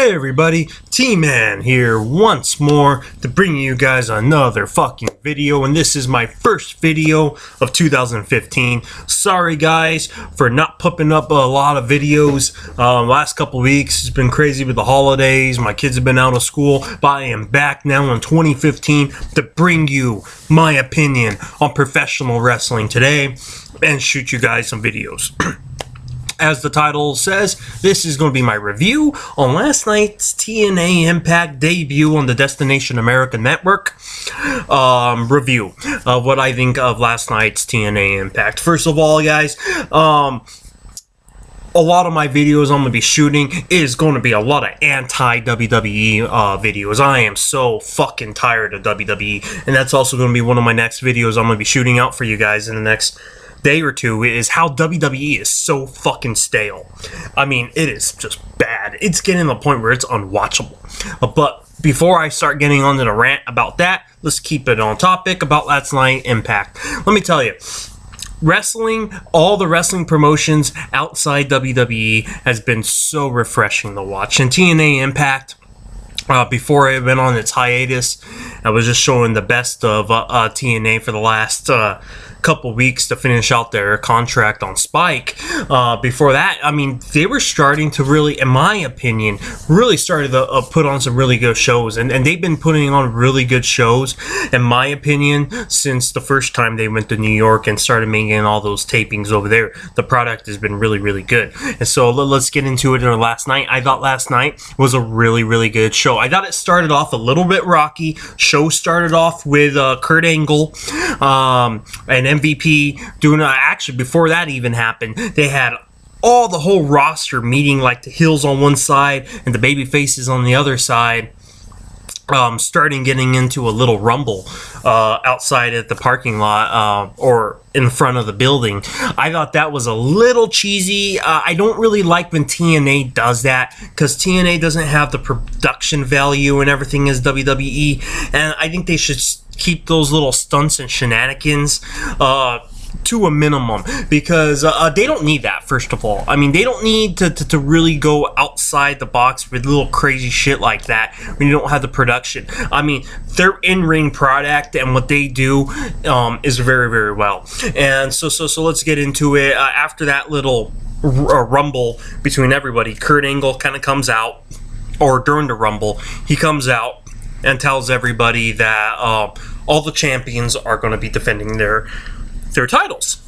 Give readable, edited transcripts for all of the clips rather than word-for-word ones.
Hey everybody, T-Man here once more to bring you guys another fucking video, and this is my first video of 2015. Sorry guys for not putting up a lot of videos last couple weeks. It's been crazy with the holidays, my kids have been out of school, but I am back now in 2015 to bring you my opinion on professional wrestling today and shoot you guys some videos. As the title says, this is going to be my review on last night's TNA Impact debut on the Destination America Network. Review of what I think of last night's TNA Impact. First of all, guys, a lot of my videos I'm going to be shooting is going to be a lot of anti-WWE videos. I am so fucking tired of WWE, and that's also going to be one of my next videos I'm going to be shooting out for you guys in the next day or two, is how WWE is so fucking stale. I mean, it is just bad. It's getting to the point where it's unwatchable. But before I start getting on to the rant about that, let's keep it on topic about last night Impact. Let me tell you, wrestling, all the wrestling promotions outside WWE has been so refreshing to watch. And TNA Impact, before it went on its hiatus, I was just showing the best of TNA for the last couple weeks to finish out their contract on Spike. Before that, I mean, they were starting to really, in my opinion, really started to put on some really good shows, and they've been putting on really good shows, in my opinion, since the first time they went to New York and started making all those tapings over there. The product has been really, really good. And so let's get into it. Last night, I thought last night was a really, really good show. I thought it started off a little bit rocky. Show started off with Kurt Angle and MVP doing, actually before that even happened, they had the whole roster meeting, like the heels on one side and the baby faces on the other side, starting getting into a little rumble outside at the parking lot or in front of the building. I thought that was a little cheesy. I don't really like when TNA does that, because TNA doesn't have the production value and everything as WWE, and I think they should keep those little stunts and shenanigans to a minimum, because they don't need that. First of all, I mean, they don't need to really go outside the box with little crazy shit like that when you don't have the production. I mean, their in-ring product and what they do is very, very well. And so let's get into it. After that little rumble between everybody, Kurt Angle kind of comes out, or during the rumble, he comes out and tells everybody that all the champions are going to be defending their titles.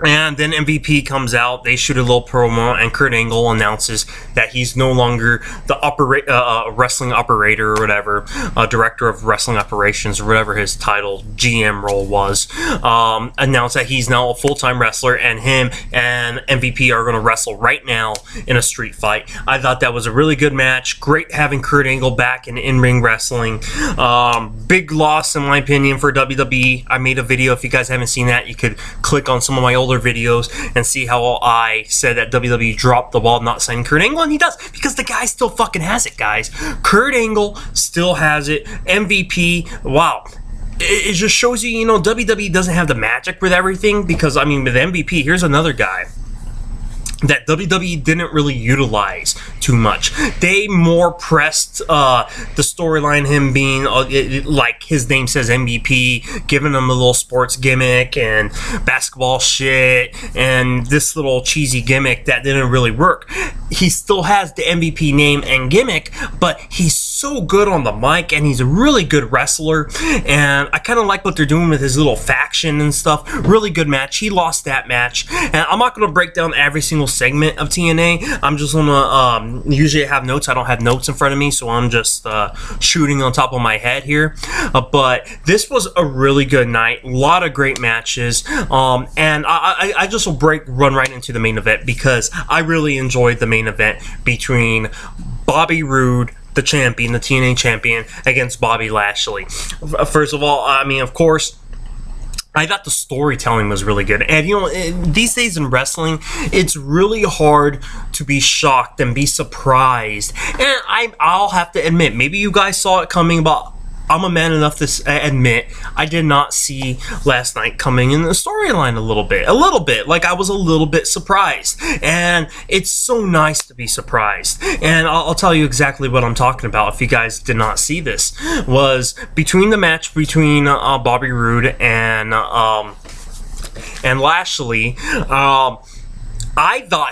And then MVP comes out, they shoot a little promo, and Kurt Angle announces that he's no longer the wrestling operator or whatever, director of wrestling operations or whatever his title, GM role was. Announced that he's now a full-time wrestler, and him and MVP are going to wrestle right now in a street fight. I thought that was a really good match. Great having Kurt Angle back in-ring wrestling. Big loss, in my opinion, for WWE. I made a video. If you guys haven't seen that, you could click on some of my older videos and see how I said that WWE dropped the ball not signing Kurt Angle, and he does, because the guy still fucking has it, guys. Kurt Angle still has it. MVP, wow. It just shows you, WWE doesn't have the magic with everything, because, I mean, with MVP, here's another guy that WWE didn't really utilize too much. They more pressed the storyline, him being like his name says, MVP, giving him a little sports gimmick and basketball shit and this little cheesy gimmick that didn't really work. He still has the MVP name and gimmick, but he's so good on the mic, and he's a really good wrestler, and I kind of like what they're doing with his little faction and stuff. Really good match. He lost that match, and I'm not going to break down every single segment of TNA. I'm just gonna usually I have notes. I don't have notes in front of me, so I'm just shooting on top of my head here. But this was a really good night. A lot of great matches, and I just will run right into the main event, because I really enjoyed the main event between Bobby Roode, the champion, the TNA champion, against Bobby Lashley. First of all, I mean, of course, I thought the storytelling was really good. And, these days in wrestling, it's really hard to be shocked and be surprised. And I'll have to admit, maybe you guys saw it coming, but I'm a man enough to admit I did not see last night coming in the storyline a little bit. Like, I was a little bit surprised, and it's so nice to be surprised. And I'll tell you exactly what I'm talking about. If you guys did not see this, was between the match between Bobby Roode and Lashley.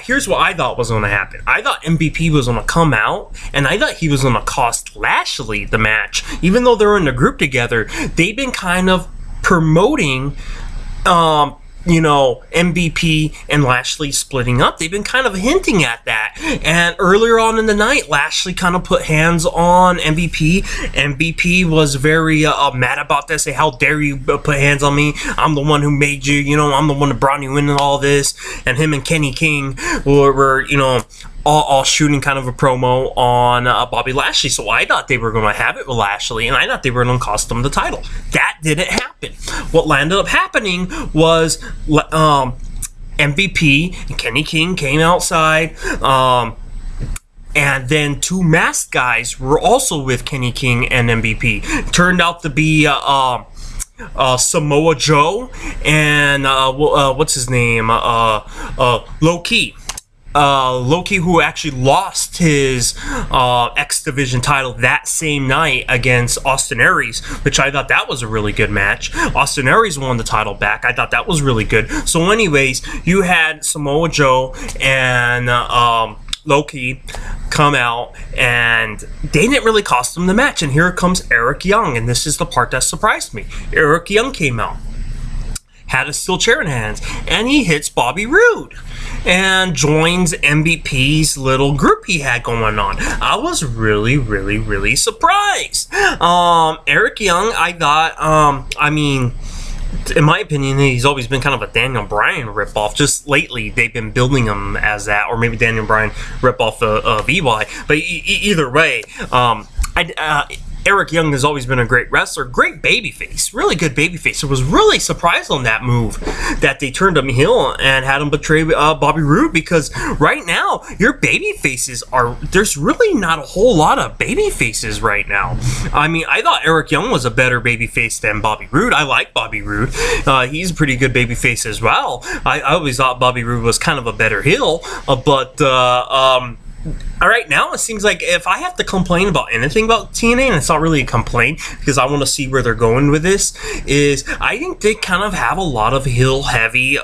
Here's what I thought was going to happen. I thought MVP was going to come out, and I thought he was going to cost Lashley the match. Even though they're in the group together, they've been kind of promoting, MVP and Lashley splitting up. They've been kind of hinting at that. And earlier on in the night, Lashley kind of put hands on MVP. MVP was very mad about this. Say, how dare you put hands on me? I'm the one who made you, I'm the one that brought you into all this. And him and Kenny King were all shooting kind of a promo on Bobby Lashley. So I thought they were going to have it with Lashley, and I thought they were going to cost him the title. That didn't happen. What landed up happening was MVP and Kenny King came outside, and then two masked guys were also with Kenny King and MVP. Turned out to be Samoa Joe and what's his name? Low-Key. Low-Key, who actually lost his X Division title that same night against Austin Aries, which I thought that was a really good match. Austin Aries won the title back. I thought that was really good. So anyways, you had Samoa Joe and Low-Key come out, and they didn't really cost them the match. And here comes Eric Young, and this is the part that surprised me. Eric Young came out, had a steel chair in hands, and he hits Bobby Roode and joins MVP's little group he had going on. I was really, really, really surprised. Eric Young, I thought, in my opinion, he's always been kind of a Daniel Bryan ripoff. Just lately, they've been building him as that, or maybe Daniel Bryan ripoff of EY. But either way, Eric Young has always been a great wrestler, great babyface, really good babyface. I was really surprised on that move that they turned him heel and had him betray Bobby Roode, because right now your babyfaces there's really not a whole lot of babyfaces right now. I mean, I thought Eric Young was a better babyface than Bobby Roode. I like Bobby Roode. He's a pretty good babyface as well. I always thought Bobby Roode was kind of a better heel, but right now, it seems like if I have to complain about anything about TNA, and it's not really a complaint because I want to see where they're going with this, is I think they kind of have a lot of heel-heavy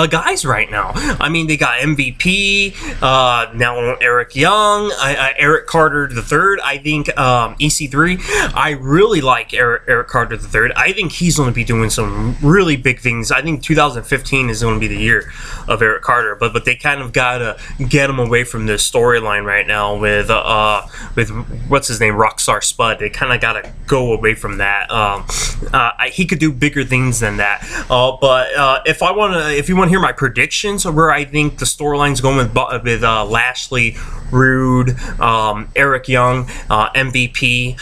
guys right now. I mean, they got MVP, now Eric Young, Eric Carter III. I think EC3. I really like Eric Carter III. I think he's going to be doing some really big things. I think 2015 is going to be the year of Eric Carter, but they kind of got to get him away from this storyline right now with what's his name, Rockstar Spud. They kind of got to go away from that. He could do bigger things than that. But if you want to hear my predictions of where I think the storyline's going with Lashley, Roode, Eric Young, MVP,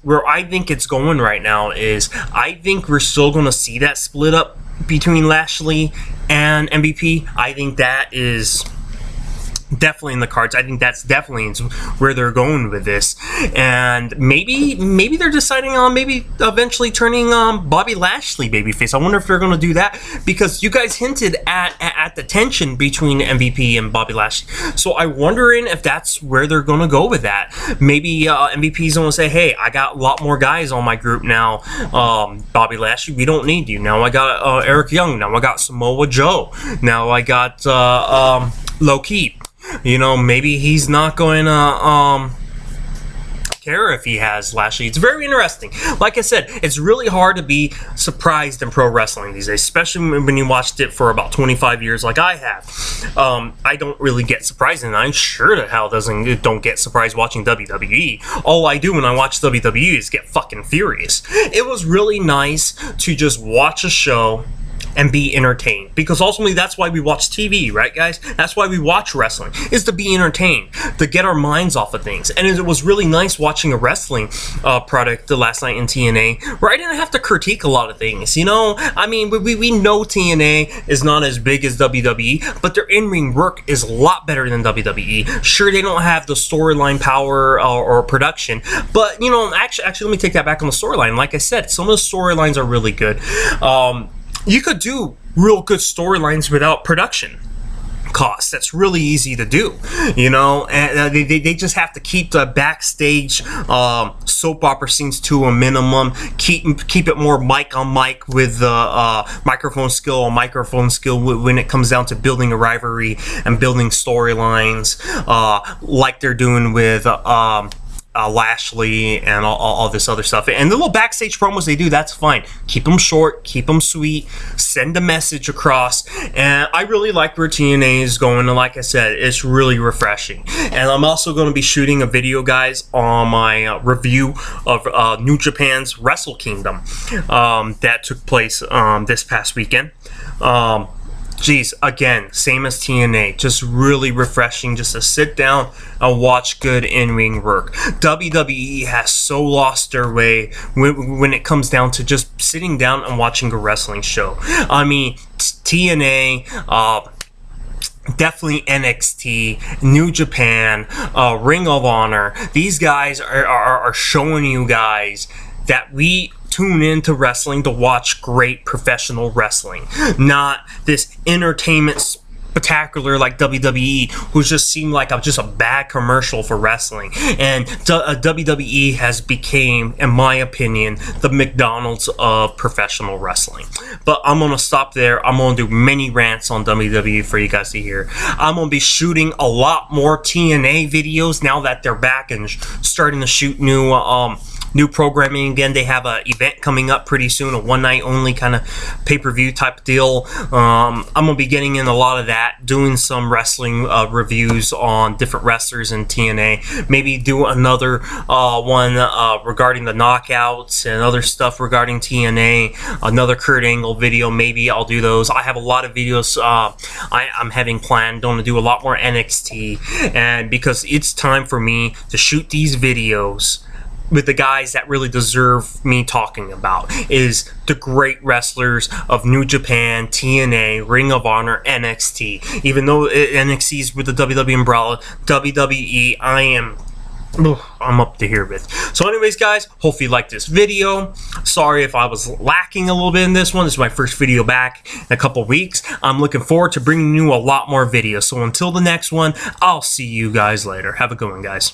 where I think it's going right now is I think we're still going to see that split up between Lashley and MVP. I think that is definitely in the cards. I think that's definitely where they're going with this, and maybe they're deciding on maybe eventually turning Bobby Lashley babyface. I wonder if they're going to do that, because you guys hinted at the tension between MVP and Bobby Lashley. So I'm wondering if that's where they're going to go with that. Maybe MVP's going to say, "Hey, I got a lot more guys on my group now. Bobby Lashley, we don't need you now. I got Eric Young. Now I got Samoa Joe. Now I got Low-Key." Maybe he's not going to care if he has Lashley. It's very interesting. Like I said, it's really hard to be surprised in pro wrestling these days, especially when you watched it for about 25 years like I have. I don't really get surprised, and I'm sure the hell don't get surprised watching WWE. All I do when I watch WWE is get fucking furious. It was really nice to just watch a show and be entertained, because ultimately that's why we watch TV, right guys? That's why we watch wrestling, is to be entertained, to get our minds off of things. And it was really nice watching a wrestling product last night in TNA, where I didn't have to critique a lot of things, you know? I mean, we know TNA is not as big as WWE, but their in-ring work is a lot better than WWE. Sure, they don't have the storyline power or production, but, you know, actually, let me take that back on the storyline. Like I said, some of the storylines are really good. You could do real good storylines without production costs. That's really easy to do, you know, and they just have to keep the backstage soap opera scenes to a minimum, keep it more mic on mic with microphone skill when it comes down to building a rivalry and building storylines, like they're doing with Lashley and all this other stuff. And the little backstage promos they do, that's fine. Keep them short, keep them sweet, send a message across. And I really like where TNA is going, and like I said, it's really refreshing. And I'm also going to be shooting a video, guys, on my review of New Japan's Wrestle Kingdom that took place this past weekend. Geez, again, same as TNA, just really refreshing just to sit down and watch good in-ring work. WWE has so lost their way when it comes down to just sitting down and watching a wrestling show. I mean, TNA, definitely NXT, New Japan, Ring of Honor, these guys are showing you guys that we tune into wrestling to watch great professional wrestling, not this entertainment spectacular like WWE, who just seemed like just a bad commercial for wrestling. And WWE has became, in my opinion, the McDonald's of professional wrestling. But I'm gonna stop there. I'm gonna do many rants on WWE for you guys to hear. I'm gonna be shooting a lot more TNA videos now that they're back and starting to shoot new programming again. They have an event coming up pretty soon, a one night only kind of pay-per-view type deal. I'm gonna be getting in a lot of that, doing some wrestling reviews on different wrestlers in TNA. Maybe do another one regarding the knockouts and other stuff regarding TNA. Another Kurt Angle video, maybe I'll do those. I have a lot of videos I'm having planned. Going to do a lot more NXT, and because it's time for me to shoot these videos with the guys that really deserve me talking about, is the great wrestlers of New Japan, TNA, Ring of Honor, NXT. Even though NXT is with the WWE umbrella, WWE, I'm up to here with. So anyways, guys, hope you liked this video. Sorry if I was lacking a little bit in this one. This is my first video back in a couple weeks. I'm looking forward to bringing you a lot more videos. So until the next one, I'll see you guys later. Have a good one, guys.